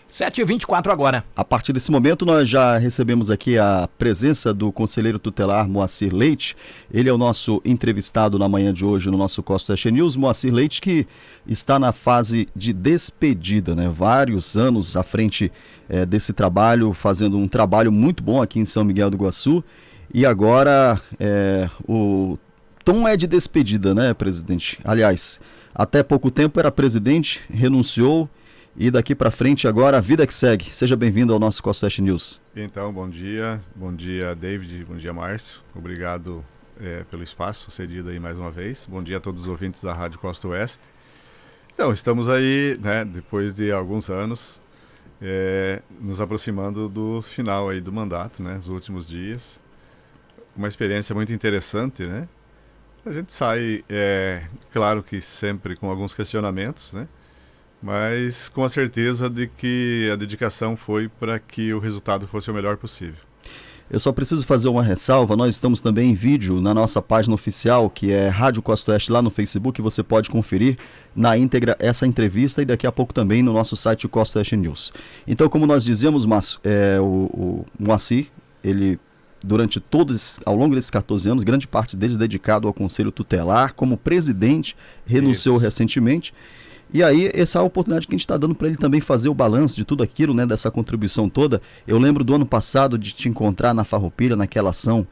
7h24 agora. A partir desse momento, nós já recebemos aqui a presença do conselheiro tutelar Moacir Leite. Ele é o nosso entrevistado na manhã de hoje no nosso Costa Oeste News. Moacir Leite, que está na fase de despedida, né? Vários anos à frente desse trabalho, fazendo um trabalho muito bom aqui em São Miguel do Iguaçu. E agora o tom é de despedida, né, presidente? Aliás, até pouco tempo era presidente, renunciou. E daqui para frente agora a vida que segue. Seja bem-vindo ao nosso Costa Oeste News. Então, bom dia David, bom dia Márcio, obrigado pelo espaço cedido aí mais uma vez. Bom dia a todos os ouvintes da Rádio Costa Oeste. Então, estamos aí, né, depois de alguns anos, nos aproximando do final aí do mandato, né, os últimos dias. Uma experiência muito interessante, né? A gente sai, claro que sempre com alguns questionamentos, né? Mas com a certeza de que a dedicação foi para que o resultado fosse o melhor possível. Eu só preciso fazer uma ressalva, nós estamos também em vídeo na nossa página oficial, que é Rádio Costa Oeste, lá no Facebook, você pode conferir na íntegra essa entrevista e daqui a pouco também no nosso site Costa Oeste News. Então, como nós dizemos, o Moacir, ele durante ao longo desses 14 anos, grande parte deles dedicado ao Conselho Tutelar, como presidente, renunciou recentemente. E aí, essa é a oportunidade que a gente está dando para ele também fazer o balanço de tudo aquilo, né, dessa contribuição toda. Eu lembro do ano passado de te encontrar na Farroupilha, naquela ação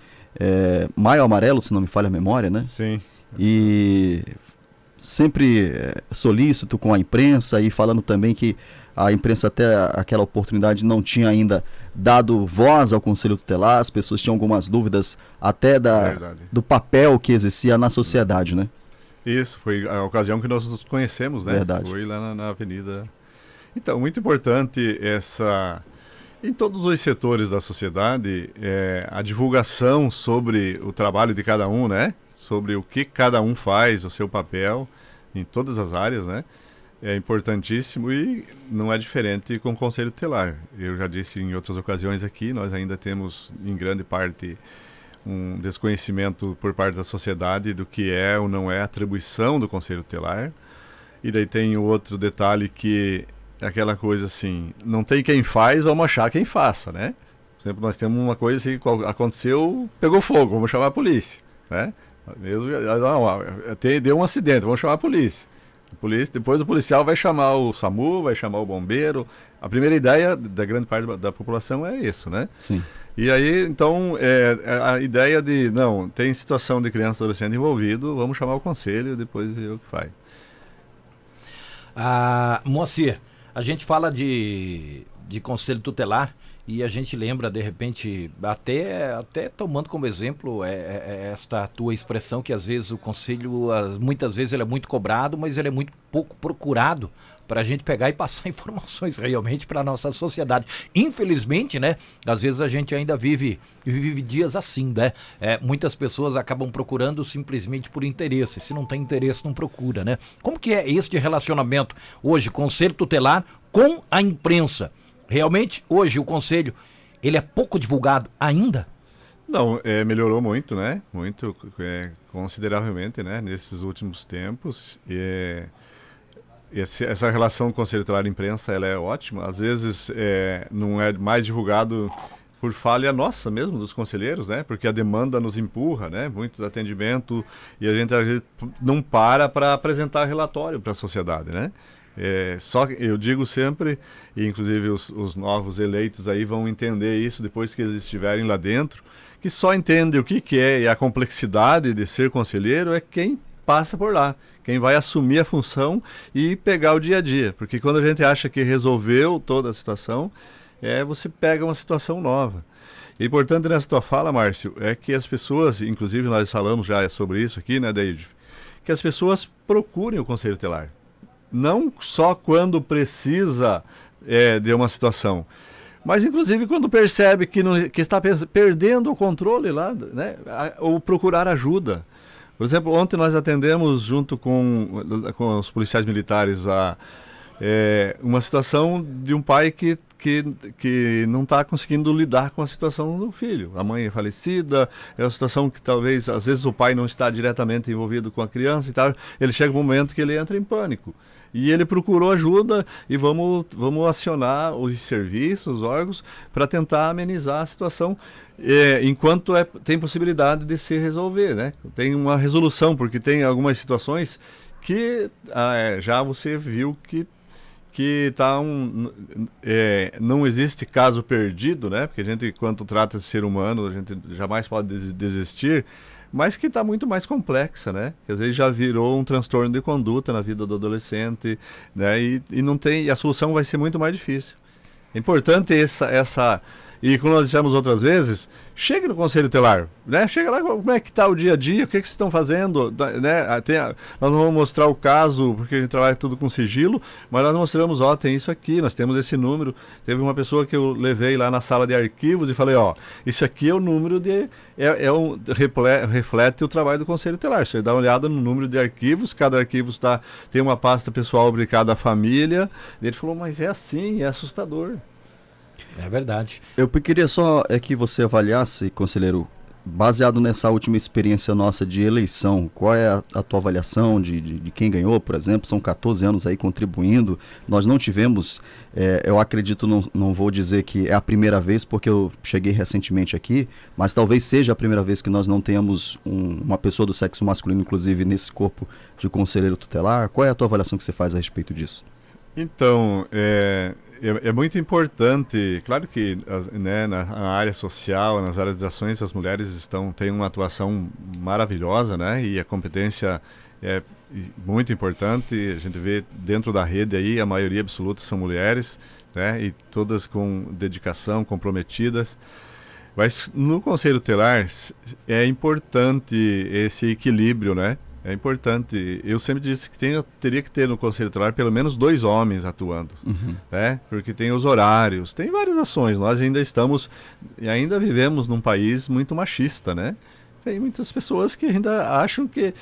Maio Amarelo, se não me falha a memória, né? Sim. E sempre solícito com a imprensa e falando também que a imprensa até aquela oportunidade não tinha ainda dado voz ao Conselho Tutelar, as pessoas tinham algumas dúvidas até do papel que exercia na sociedade, né? Isso, foi a ocasião que nós nos conhecemos, né? Verdade. Foi lá na avenida. Então, muito importante em todos os setores da sociedade, a divulgação sobre o trabalho de cada um, né? Sobre o que cada um faz, o seu papel, em todas as áreas, né? É importantíssimo e não é diferente com o Conselho Tutelar. Eu já disse em outras ocasiões aqui, nós ainda temos, em grande parte, um desconhecimento por parte da sociedade do que é ou não é a atribuição do Conselho Tutelar. E daí tem o outro detalhe que é aquela coisa assim, não tem quem faz, vamos achar quem faça, né? Por exemplo, nós temos uma coisa assim, aconteceu, pegou fogo, vamos chamar a polícia, né? Mesmo, deu um acidente, vamos chamar a polícia. Depois o policial vai chamar o SAMU, vai chamar o bombeiro. A primeira ideia da grande parte da população é isso, né? Sim. E aí, então, a ideia de, não, tem situação de criança e adolescente envolvido, vamos chamar o conselho, depois ver o que faz. Moacir, a gente fala de conselho tutelar e a gente lembra, de repente, até tomando como exemplo esta tua expressão que às vezes o conselho, muitas vezes ele é muito cobrado, mas ele é muito pouco procurado para a gente pegar e passar informações realmente para a nossa sociedade. Infelizmente, né, às vezes a gente ainda vive dias assim, né? Muitas pessoas acabam procurando simplesmente por interesse. Se não tem interesse, não procura, né? Como que é este relacionamento hoje, Conselho Tutelar com a imprensa? Realmente, hoje, o Conselho, ele é pouco divulgado ainda? Não, melhorou muito, né? Muito, consideravelmente, né? Nesses últimos tempos. Essa relação com o Conselho Tutelar e imprensa, ela é ótima. Às vezes, não é mais divulgado por falha nossa mesmo, dos conselheiros, né? Porque a demanda nos empurra, né? Muito atendimento e a gente, às vezes, não para apresentar relatório para a sociedade, né? Só eu digo sempre, e inclusive os novos eleitos aí vão entender isso depois que eles estiverem lá dentro, que só entende o que é e a complexidade de ser conselheiro é quem passa por lá, quem vai assumir a função e pegar o dia a dia. Porque quando a gente acha que resolveu toda a situação, você pega uma situação nova. E importante nessa tua fala, Márcio, é que as pessoas, inclusive nós falamos já sobre isso aqui, né, David, que as pessoas procurem o Conselho Tutelar. Não só quando precisa de uma situação, mas inclusive quando percebe que está perdendo o controle lá, né? Ou procurar ajuda. Por exemplo, ontem nós atendemos junto com os policiais militares uma situação de um pai que não está conseguindo lidar com a situação do filho. A mãe é falecida, é uma situação que talvez, às vezes o pai não está diretamente envolvido com a criança e tal. Ele chega um momento que ele entra em pânico. E ele procurou ajuda e vamos acionar os serviços, os órgãos, para tentar amenizar a situação, enquanto tem possibilidade de se resolver, né? Tem uma resolução, porque tem algumas situações que já você viu que não existe caso perdido, né? Porque a gente, quando trata de ser humano, a gente jamais pode desistir, mas que está muito mais complexa, né? Quer dizer, já virou um transtorno de conduta na vida do adolescente, né? E não tem, e a solução vai ser muito mais difícil. É importante e como nós dissemos outras vezes, chegue no Conselho Tutelar, né? Chega lá, como é que está o dia a dia, o que vocês estão fazendo, né? Nós não vamos mostrar o caso, porque a gente trabalha tudo com sigilo, mas nós mostramos, tem isso aqui, nós temos esse número. Teve uma pessoa que eu levei lá na sala de arquivos e falei, isso aqui é o número reflete o trabalho do Conselho Tutelar. Você dá uma olhada no número de arquivos, cada arquivo tem uma pasta pessoal para cada família. E ele falou, mas é assim, é assustador. É verdade. Eu queria só que você avaliasse, conselheiro, baseado nessa última experiência nossa de eleição, qual é a tua avaliação de quem ganhou, por exemplo? São 14 anos aí contribuindo, nós não tivemos, eu acredito, não vou dizer que é a primeira vez, porque eu cheguei recentemente aqui, mas talvez seja a primeira vez que nós não tenhamos uma pessoa do sexo masculino, inclusive, nesse corpo de conselheiro tutelar. Qual é a tua avaliação que você faz a respeito disso? Então, é muito importante, claro que na área social, nas áreas de ações, as mulheres têm uma atuação maravilhosa, né? E a competência é muito importante. A gente vê dentro da rede aí, a maioria absoluta são mulheres, né? E todas com dedicação, comprometidas. Mas no Conselho Tutelar é importante esse equilíbrio, né? É importante. Eu sempre disse que teria que ter no Conselho Tutelar pelo menos 2 homens atuando, né? Porque tem os horários, tem várias ações. Nós ainda vivemos num país muito machista, né? Tem muitas pessoas que ainda acham que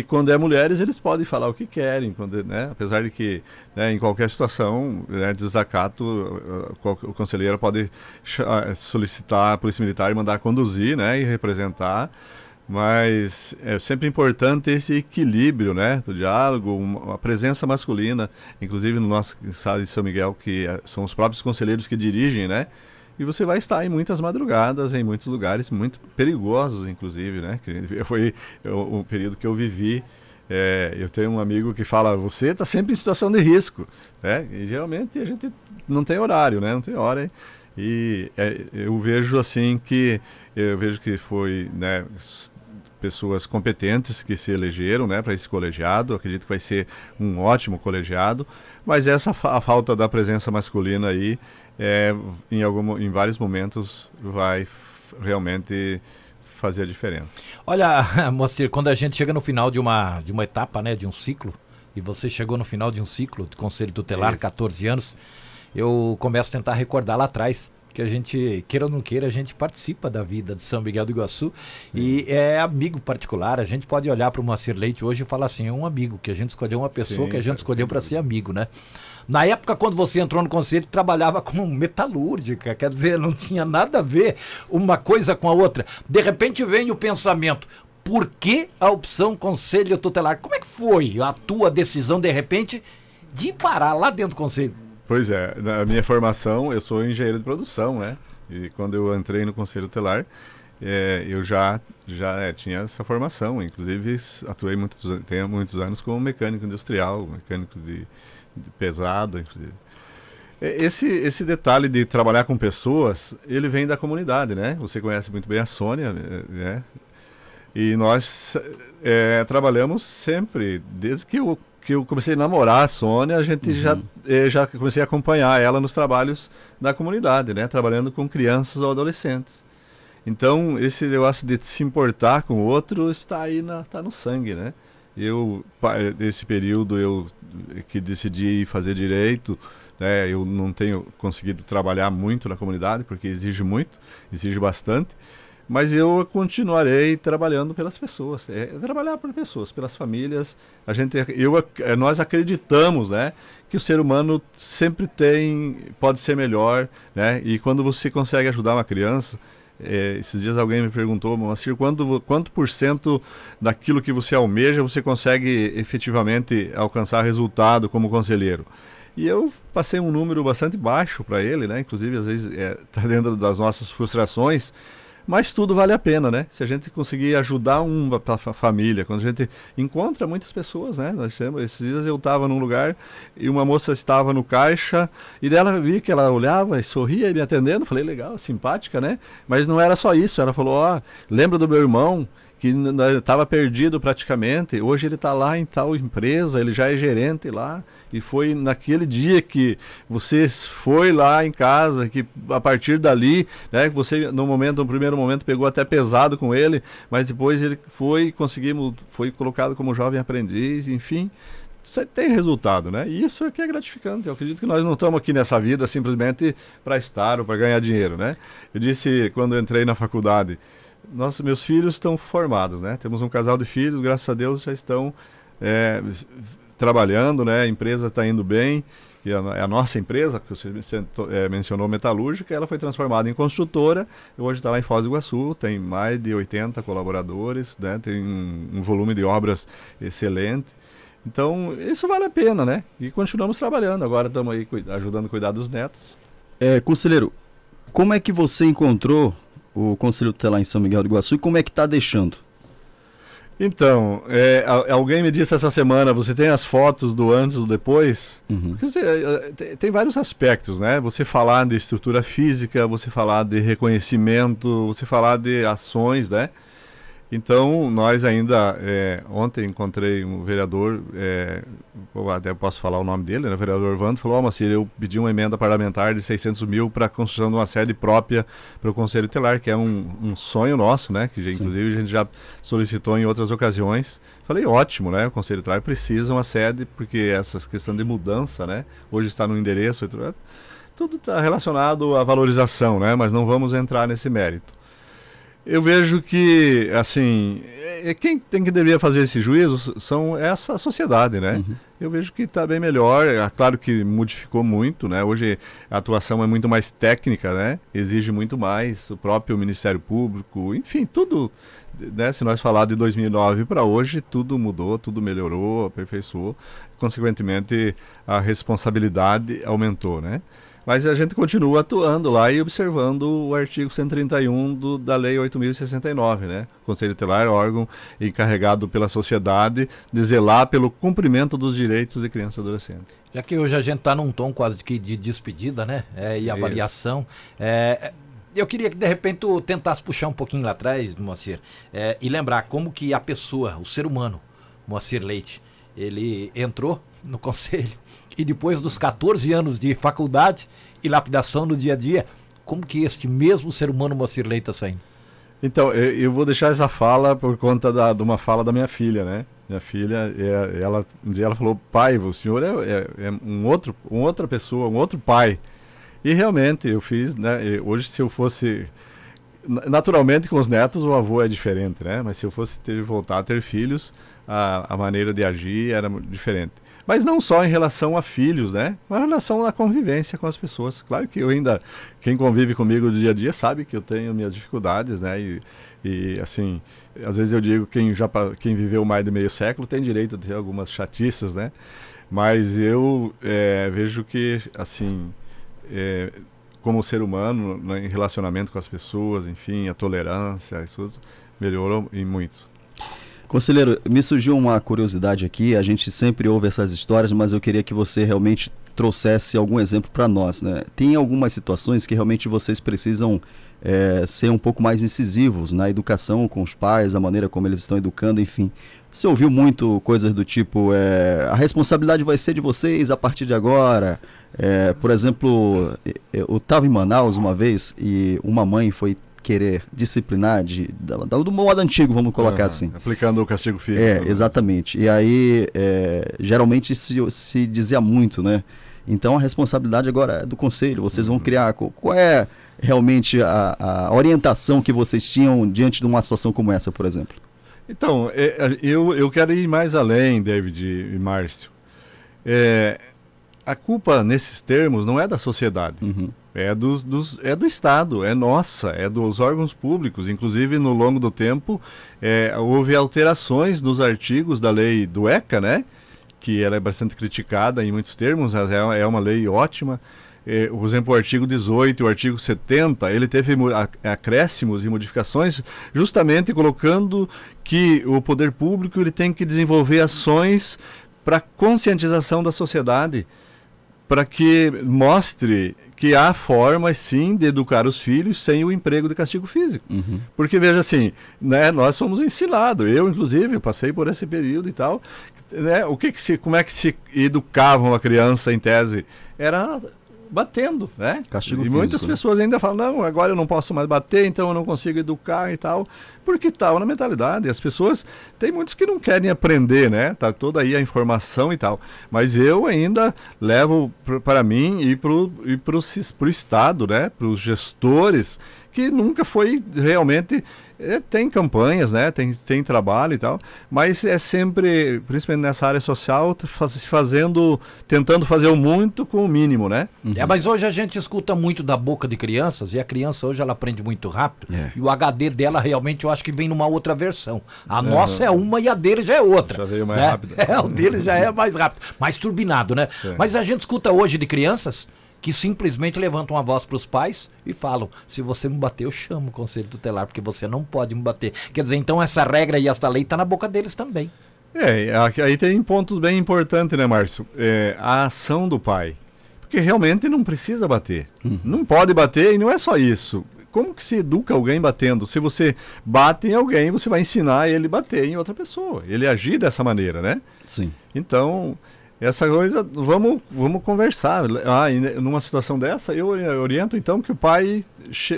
quando mulheres eles podem falar o que querem, né? Apesar de que, né, em qualquer situação, né, de desacato, o conselheiro pode solicitar a Polícia Militar e mandar conduzir, né, e representar. Mas é sempre importante esse equilíbrio, né, do diálogo, a presença masculina, inclusive no nosso estado de São Miguel, que são os próprios conselheiros que dirigem, né? E você vai estar em muitas madrugadas, em muitos lugares muito perigosos, inclusive, né? Foi o período que eu vivi. Eu tenho um amigo que fala, você está sempre em situação de risco, né? E geralmente a gente não tem horário, né? Não tem hora. E eu vejo assim que foi, né, pessoas competentes que se elegeram, né, para esse colegiado. Acredito que vai ser um ótimo colegiado, mas a falta da presença masculina aí, em vários momentos, vai realmente fazer a diferença. Olha, Moacir, quando a gente chega no final de uma etapa, né, de um ciclo, e você chegou no final de um ciclo de Conselho Tutelar, 14 anos, eu começo a tentar recordar lá atrás, que a gente, queira ou não queira, a gente participa da vida de São Miguel do Iguaçu. Sim. E é amigo particular. A gente pode olhar para o Moacir Leite hoje e falar assim, é um amigo, que a gente escolheu uma pessoa. Sim, que a gente escolheu para ser amigo, né? Na época, quando você entrou no conselho, trabalhava como metalúrgica, quer dizer, não tinha nada a ver uma coisa com a outra. De repente vem o pensamento, por que a opção Conselho Tutelar? Como é que foi a tua decisão, de repente, de parar lá dentro do conselho? Pois é, na minha formação, eu sou engenheiro de produção, né? E quando eu entrei no Conselho Tutelar, eu já tinha essa formação. Inclusive, tenho muitos anos como mecânico industrial, mecânico de pesado, inclusive. Esse detalhe de trabalhar com pessoas, ele vem da comunidade, né? Você conhece muito bem a Sônia, né? E nós trabalhamos sempre, desde que eu comecei a namorar a Sônia, a gente já comecei a acompanhar ela nos trabalhos da comunidade, né? Trabalhando com crianças ou adolescentes. Então, esse negócio de se importar com o outro está aí, tá no sangue, né? Nesse período, que decidi fazer direito, né? Eu não tenho conseguido trabalhar muito na comunidade, porque exige bastante. Mas eu continuarei trabalhando pelas pessoas, trabalhar por pessoas, pelas famílias. Nós acreditamos, né, que o ser humano sempre pode ser melhor, né? E quando você consegue ajudar uma criança, Esses dias alguém me perguntou, Moacir, quanto por cento daquilo que você almeja você consegue efetivamente alcançar resultado como conselheiro? E eu passei um número bastante baixo para ele, né? Inclusive às vezes está dentro das nossas frustrações, mas tudo vale a pena, né? Se a gente conseguir ajudar uma família, quando a gente encontra muitas pessoas, né? Esses dias eu estava num lugar e uma moça estava no caixa e dela vi que ela olhava e sorria e me atendendo. Falei, legal, simpática, né? Mas não era só isso. Ela falou, lembra do meu irmão que estava perdido praticamente, hoje ele está lá em tal empresa, ele já é gerente lá, e foi naquele dia que você foi lá em casa, que a partir dali, né, você no primeiro momento pegou até pesado com ele, mas depois ele foi colocado como jovem aprendiz, enfim, você tem resultado, né? E isso é que é gratificante. Eu acredito que nós não estamos aqui nessa vida simplesmente para estar ou para ganhar dinheiro, né? Eu disse quando eu entrei na faculdade, meus filhos estão formados, né? Temos um casal de filhos, graças a Deus já estão trabalhando, né? A empresa está indo bem, que é a nossa empresa, que você mencionou, metalúrgica, ela foi transformada em construtora, hoje está lá em Foz do Iguaçu, tem mais de 80 colaboradores, né? Tem um volume de obras excelente. Então, isso vale a pena, né? E continuamos trabalhando, agora estamos aí ajudando a cuidar dos netos. Conselheiro, como é que você encontrou o Conselho Tutelar em São Miguel do Iguaçu e como é que está deixando? Então, alguém me disse essa semana, você tem as fotos do antes e do depois? Uhum. Porque tem vários aspectos, né? Você falar de estrutura física, você falar de reconhecimento, você falar de ações, né? Então, nós ainda, ontem encontrei um vereador, até posso falar o nome dele, né? O vereador Vando, falou, Moacir, eu pedi uma emenda parlamentar de 600 mil para a construção de uma sede própria para o Conselho Tutelar, que é um sonho nosso, né? Que inclusive a gente já solicitou em outras ocasiões. Falei, ótimo, né? O Conselho Tutelar precisa uma sede, porque essa questão de mudança, né? Hoje está no endereço, tudo está relacionado à valorização, né? Mas não vamos entrar nesse mérito. Eu vejo que, assim, quem deveria fazer esse juízo são essa sociedade, né? Uhum. Eu vejo que está bem melhor, claro que modificou muito, né? Hoje a atuação é muito mais técnica, né? Exige muito mais, o próprio Ministério Público, enfim, tudo, né? Se nós falar de 2009 para hoje, tudo mudou, tudo melhorou, aperfeiçoou, consequentemente a responsabilidade aumentou, né? Mas a gente continua atuando lá e observando o artigo 131 da Lei 8.069, né? O Conselho Tutelar é órgão encarregado pela sociedade de zelar pelo cumprimento dos direitos de crianças e adolescentes. Já que hoje a gente está num tom quase que de despedida, né? E avaliação. Eu queria que de repente tu tentasse puxar um pouquinho lá atrás, Moacir, e lembrar como que a pessoa, o ser humano, Moacir Leite, ele entrou no conselho e depois dos 14 anos de faculdade e lapidação no dia a dia, como que este mesmo ser humano Moacir Leite está saindo? Então, eu vou deixar essa fala por conta de uma fala da minha filha, né? Minha filha, um dia ela falou, pai, o senhor é outra pessoa, um outro pai. E realmente eu fiz, né? Hoje, se eu fosse... Naturalmente, com os netos, o avô é diferente, né? Mas se eu fosse voltar a ter filhos, a maneira de agir era diferente. Mas não só em relação a filhos, né? Mas em relação à convivência com as pessoas. Claro que quem convive comigo no dia a dia sabe que eu tenho minhas dificuldades, né? E assim, às vezes eu digo quem viveu mais de meio século tem direito a ter algumas chatices, né? Mas eu vejo que, assim, como ser humano, né, em relacionamento com as pessoas, enfim, a tolerância, isso melhorou e muito. Conselheiro, me surgiu uma curiosidade aqui, a gente sempre ouve essas histórias, mas eu queria que você realmente trouxesse algum exemplo para nós, né? Tem algumas situações que realmente vocês precisam ser um pouco mais incisivos na educação com os pais, a maneira como eles estão educando, enfim. Você ouviu muito coisas do tipo, a responsabilidade vai ser de vocês a partir de agora. Por exemplo, eu estava em Manaus uma vez e uma mãe foi querer disciplinar do modo antigo, vamos colocar assim. Aplicando o castigo físico. Exatamente. E aí, geralmente se dizia muito, né? Então a responsabilidade agora é do conselho, vocês vão criar. Qual é realmente a orientação que vocês tinham diante de uma situação como essa, por exemplo? Então, eu quero ir mais além, David e Márcio. A culpa nesses termos não é da sociedade. Uhum. É do Estado, é nossa, é dos órgãos públicos. Inclusive, no longo do tempo, houve alterações nos artigos da lei do ECA, né? Que ela é bastante criticada em muitos termos, mas é uma lei ótima. Por exemplo, o artigo 18 e o artigo 70, ele teve acréscimos e modificações, justamente colocando que o poder público ele tem que desenvolver ações para conscientização da sociedade, para que mostre que há formas, sim, de educar os filhos sem o emprego de castigo físico. Uhum. Porque, veja assim, né, nós fomos ensinados, eu, inclusive, passei por esse período e tal, né, como é que se educava uma criança, em tese? Era batendo, né? Castigo e físico, muitas pessoas ainda falam, não, agora eu não posso mais bater, então eu não consigo educar e tal, porque estava na mentalidade. As pessoas, tem muitos que não querem aprender, né? Tá toda aí a informação e tal, mas eu ainda levo para mim e pro Estado, né? Para os gestores, que nunca foi realmente... tem campanhas, né? Tem trabalho e tal, mas é sempre, principalmente nessa área social, tentando fazer o muito com o mínimo, né? Uhum. Mas hoje a gente escuta muito da boca de crianças, e a criança hoje ela aprende muito rápido, e o HD dela realmente eu acho que vem numa outra versão. A nossa é uma e a dele já é outra. Já veio mais né? rápido. O dele já é mais rápido, mais turbinado, né? Mas a gente escuta hoje de crianças que simplesmente levantam a voz para os pais e falam, se você me bater, eu chamo o conselho tutelar, porque você não pode me bater. Quer dizer, então essa regra e essa lei está na boca deles também. Aí tem pontos bem importantes, né, Márcio? A ação do pai. Porque realmente não precisa bater. Não pode bater, e não é só isso. Como que se educa alguém batendo? Se você bate em alguém, você vai ensinar ele a bater em outra pessoa. Ele agir dessa maneira, né? Sim. Então... essa coisa, vamos conversar. Numa situação dessa, eu oriento então que o pai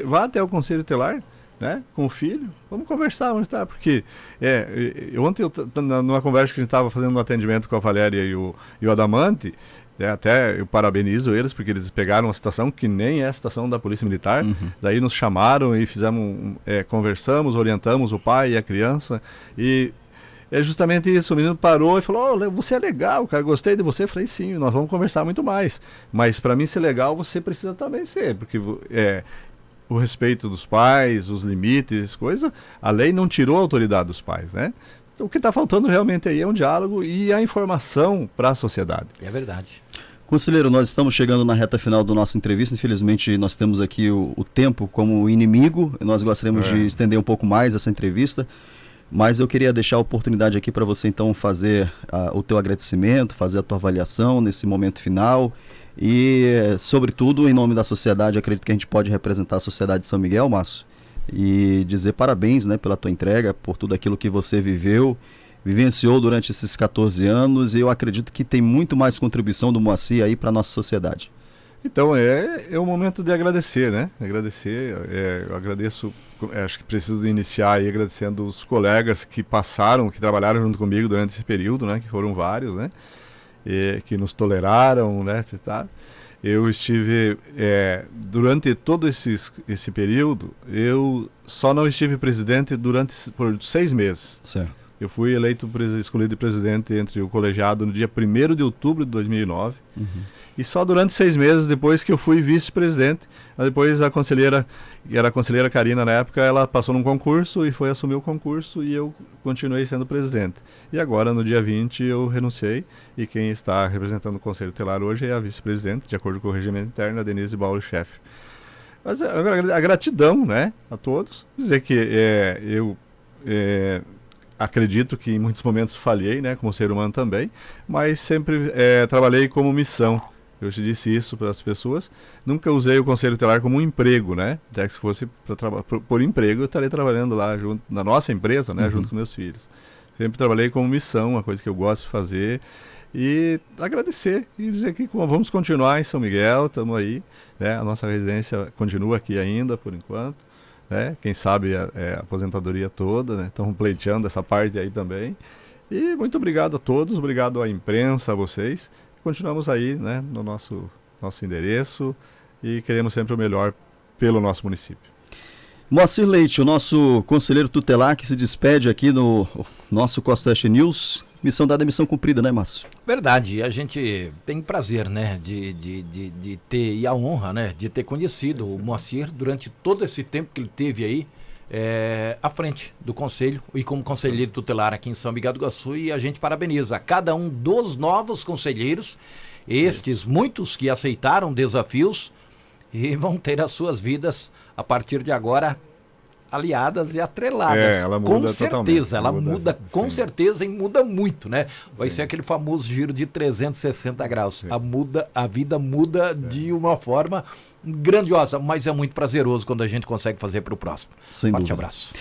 vá até o conselho tutelar, né, com o filho, vamos conversar, tá? Porque ontem, numa conversa que a gente estava fazendo um atendimento com a Valéria e o Adamante, até eu parabenizo eles, porque eles pegaram uma situação que nem é a situação da Polícia Militar, daí nos chamaram e conversamos, orientamos o pai e a criança, e é justamente isso, o menino parou e falou, você é legal, cara, gostei de você. Eu falei, sim, nós vamos conversar muito mais. Mas para mim ser legal, você precisa também ser, porque o respeito dos pais, os limites, a lei não tirou a autoridade dos pais, né? Então, o que está faltando realmente aí é um diálogo e a informação para a sociedade. É verdade. Conselheiro, nós estamos chegando na reta final da nossa entrevista. Infelizmente, nós temos aqui o tempo como inimigo. Nós gostaríamos de estender um pouco mais essa entrevista. Mas eu queria deixar a oportunidade aqui para você, então, fazer o teu agradecimento, fazer a tua avaliação nesse momento final e, sobretudo, em nome da sociedade, acredito que a gente pode representar a sociedade de São Miguel, Márcio, e dizer parabéns, né, pela tua entrega, por tudo aquilo que você vivenciou durante esses 14 anos, e eu acredito que tem muito mais contribuição do Moacir aí para a nossa sociedade. Então, é o momento de agradecer, né? Eu agradeço, acho que preciso iniciar aí agradecendo os colegas que trabalharam junto comigo durante esse período, né? Que foram vários, né? Que nos toleraram, né? Eu estive, durante todo esse período, eu só não estive presidente por 6 meses. Certo. Eu fui escolhido presidente entre o colegiado no dia 1º de outubro de 2009. E só durante 6 meses depois que eu fui vice-presidente, depois a conselheira, que era a conselheira Karina na época, ela passou num concurso e foi assumir o concurso e eu continuei sendo presidente. E agora, no dia 20, eu renunciei e quem está representando o Conselho Tutelar hoje é a vice-presidente, de acordo com o regimento interno, a Denise Bauer-Chefe. Mas agora, a gratidão, né, a todos. Dizer que eu acredito que em muitos momentos falhei, né, como ser humano também, mas sempre trabalhei como missão. Eu te disse isso para as pessoas. Nunca usei o Conselho Tutelar como um emprego, né? Até que se fosse por emprego, eu estaria trabalhando lá junto, na nossa empresa, né? Junto com meus filhos. Sempre trabalhei como missão, uma coisa que eu gosto de fazer. E agradecer e dizer que vamos continuar em São Miguel, estamos aí, né? A nossa residência continua aqui ainda, por enquanto, né? Quem sabe a aposentadoria toda, né? Estamos pleiteando essa parte aí também. E muito obrigado a todos, obrigado à imprensa, a vocês. Continuamos aí, né, no nosso endereço e queremos sempre o melhor pelo nosso município. Moacir Leite, o nosso conselheiro tutelar que se despede aqui no nosso Costa Oeste News, Missão dada é missão cumprida, né, Márcio? Verdade, a gente tem prazer, né, de ter, e a honra, né, de ter conhecido o Moacir durante todo esse tempo que ele teve aí à frente do conselho e como conselheiro tutelar aqui em São Miguel do Iguaçu, e a gente parabeniza cada um dos novos conselheiros, estes muitos que aceitaram desafios e vão ter as suas vidas a partir de agora aliadas e atreladas. Ela muda com certeza, ela muda com sim. certeza e muda muito, né? Vai Sim. ser aquele famoso giro de 360 graus. A vida muda de uma forma grandiosa, mas é muito prazeroso quando a gente consegue fazer para o próximo. Sem Forte dúvida. abraço.